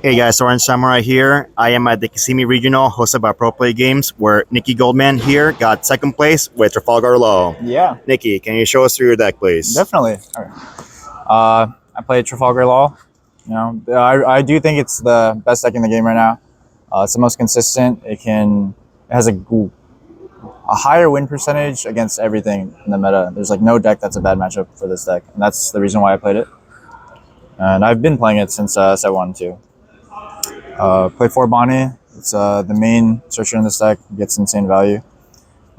Hey guys, Orange Samurai here. I am at the Kissimmee Regional hosted by Pro Play Games, where Nicky Goldman here got second place with Trafalgar Law. Yeah, Nicky, can you show us through your deck, please? definitely. All right. I play Trafalgar Law. I do think it's the best deck in the game right now. It's the most consistent. It has a higher win percentage against everything in the meta. There's like no deck that's a bad matchup for this deck, and that's the reason why I played it. And I've been playing it since set one too. Play 4 Bonnie. It's the main searcher in this deck. Gets insane value.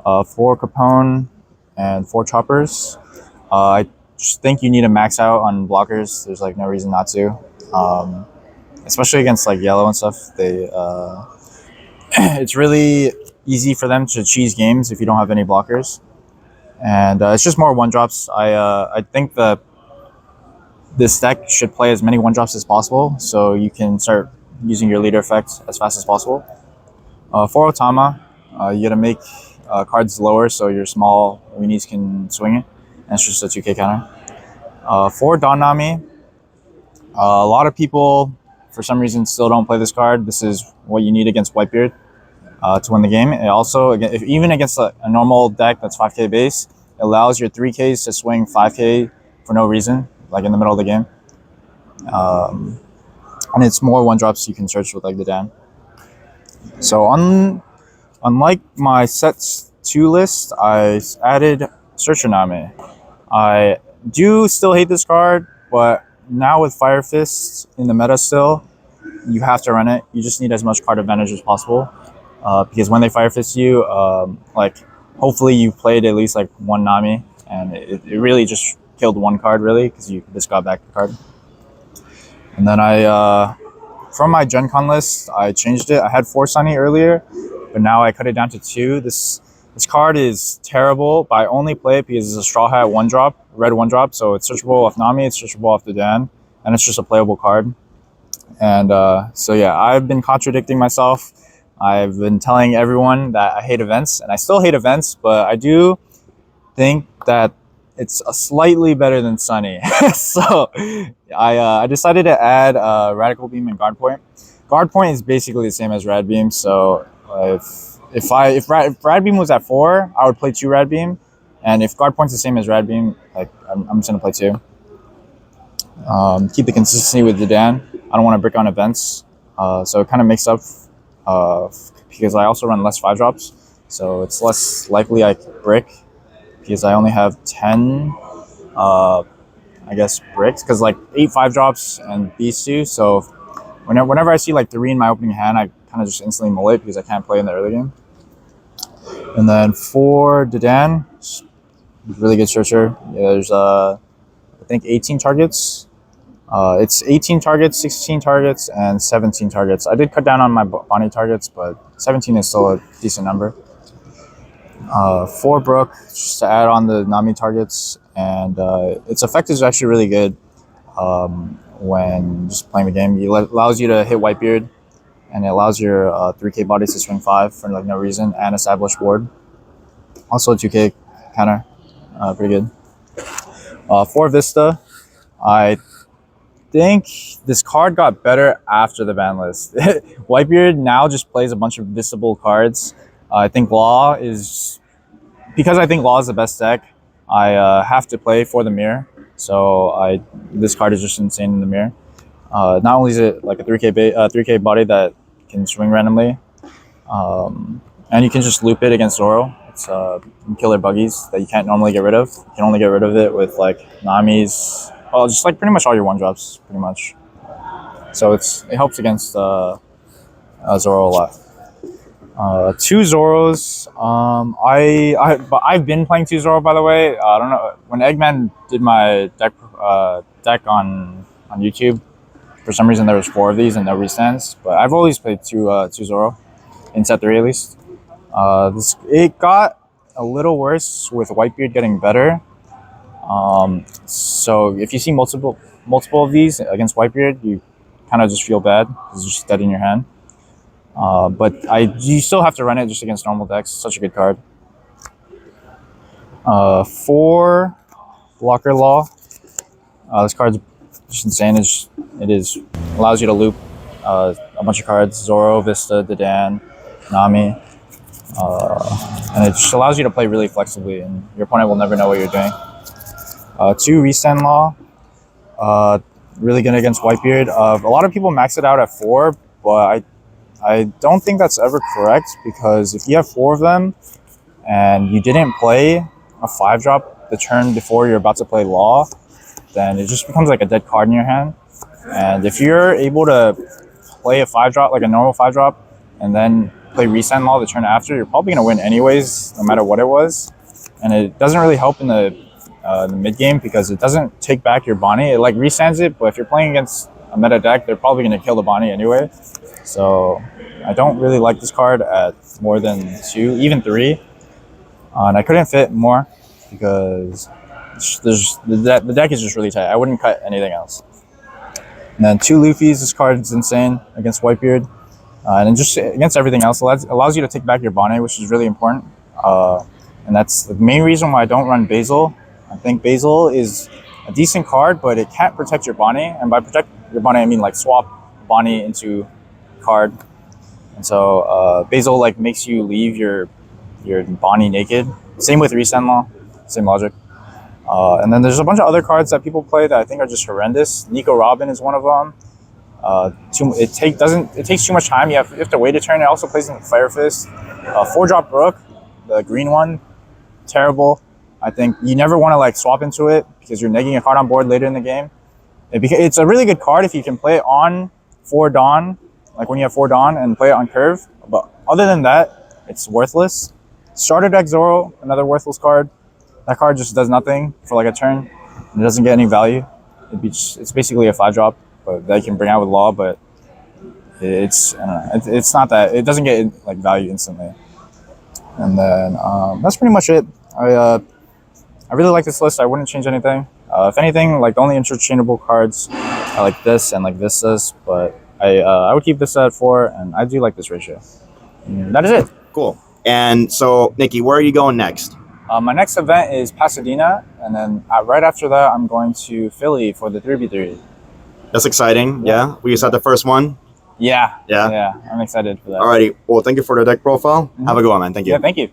4 Capone and 4 Choppers. I just think you need to max out on blockers. There's like no reason not to, especially against like yellow and stuff. It's really easy for them to cheese games if you don't have any blockers, and it's just more one drops. I think this deck should play as many one drops as possible, so you can start using your leader effect as fast as possible. 4 Otama, you got to make cards lower so your small weenies can swing it. And it's just a 2K counter. 4 Don Nami. A lot of people, for some reason, still don't play this card. This is what you need against Whitebeard to win the game. It also, even against a normal deck that's 5K base, it allows your 3Ks to swing 5K for no reason, like in the middle of the game. And it's more one drops you can search with like the Dan. So unlike my sets 2 list, I added Searcher Nami. I do still hate this card, but now with Fire Fist in the meta still, you have to run it. You just need as much card advantage as possible, because when they Fire Fist you, hopefully you played at least like 1 Nami, and it really just killed 1 card really, because you just got back the card. And then from my Gen Con list, I changed it. I had 4 Sunny earlier, but now I cut it down to 2. This card is terrible, but I only play it because it's a Straw Hat 1-drop, red 1-drop, so it's searchable off Nami, it's searchable off the Dan, and it's just a playable card. And so yeah, I've been contradicting myself. I've been telling everyone that I hate events, and I still hate events, but I do think that it's slightly better than Sunny. So I decided to add Radical Beam and Guard Point. Guard Point is basically the same as Rad Beam, so if Rad Beam was at 4, I would play 2 Rad Beam, and if Guard Point's the same as Rad Beam, like I'm just gonna play 2. Keep the consistency with the Dan. I don't want to brick on events, so it kind of makes up because I also run less 5-drops, so it's less likely I brick because I only have 10, I guess, bricks, because like 8 5-drops and these 2. So whenever I see like 3 in my opening hand, I kind of just instantly mull it because I can't play in the early game. And then for Dadan, really good searcher. Yeah, there's I think 18 targets. It's 18 targets, 16 targets, and 17 targets. I did cut down on my Bonnie targets, but 17 is still a decent number. 4 Brook, just to add on the Nami targets, and its effect is actually really good when just playing the game. It allows you to hit Whitebeard, and it allows your 3K bodies to swing 5 for like no reason, and establish ward. Also a 2K counter, pretty good. 4 Vista, I think this card got better after the ban list. Whitebeard now just plays a bunch of Vistable cards. I think Law is, because I think Law is the best deck, I have to play for the mirror. So this card is just insane in the mirror. Not only is it like a 3K body that can swing randomly, and you can just loop it against Zoro. It's killer buggies that you can't normally get rid of. You can only get rid of it with like Nami's, well, just like pretty much all your 1-drops, pretty much. So it helps against Zoro a lot. 2 Zoros. I've been playing 2 Zoro, by the way. I don't know, when Eggman did my deck on YouTube, for some reason there was 4 of these and no restands. But I've always played 2 Zoro in set 3 at least. It got a little worse with Whitebeard getting better. So if you see multiple of these against Whitebeard, you kind of just feel bad because it's just dead in your hand. But you still have to run it just against normal decks. Such a good card. 4 Blocker Law. This card's just insane. It allows you to loop a bunch of cards: Zoro, Vista, Dedan, Nami, and it just allows you to play really flexibly, and your opponent will never know what you're doing. 2 Resend Law, really good against Whitebeard. A lot of people max it out at 4, but I don't think that's ever correct, because if you have 4 of them and you didn't play a 5-drop the turn before you're about to play Law, then it just becomes like a dead card in your hand. And if you're able to play a 5-drop, like a normal 5-drop, and then play Resend Law the turn after, you're probably going to win anyways, no matter what it was. And it doesn't really help in the mid game, because it doesn't take back your Bonnie. It like resends it, but if you're playing against a meta deck, they're probably going to kill the Bonnie anyway. So I don't really like this card at more than 2, even 3. And I couldn't fit more because the deck is just really tight. I wouldn't cut anything else. And then 2 Luffy's. This card is insane against Whitebeard. And then just against everything else, allows you to take back your Bonnie, which is really important. And that's the main reason why I don't run Basil. I think Basil is a decent card, but it can't protect your Bonnie. And by protect your Bonnie, I mean like swap Bonnie into card. And so Basil like makes you leave your Bonnie naked. Same with Resend Law, same logic. And then there's a bunch of other cards that people play that I think are just horrendous. Nico Robin is one of them. It takes too much time. You have to wait a turn. It also plays in Fire Fist. 4-drop Brook, the green one, terrible. I think you never want to like swap into it because you're negging a card on board later in the game. It's a really good card if you can play it on 4 Dawn, like when you have 4 Dawn, and play it on curve. But other than that, it's worthless. Starter deck Zoro, another worthless card. That card just does nothing for like a turn. It doesn't get any value. It's basically a 5-drop, but that you can bring out with Law. But it's not that, it doesn't get like value instantly. And then that's pretty much it. I really like this list. I wouldn't change anything. If anything, like the only interchangeable cards are like this and like Vistas, but I would keep this at 4, and I do like this ratio. And that is it. Cool. And so, Nicky, where are you going next? My next event is Pasadena, and then right after that, I'm going to Philly for the 3v3. That's exciting. Yeah. We just had the first one. Yeah. Yeah. I'm excited for that. Alrighty. Well, thank you for the deck profile. Have a good one, man. Thank you. Yeah, thank you.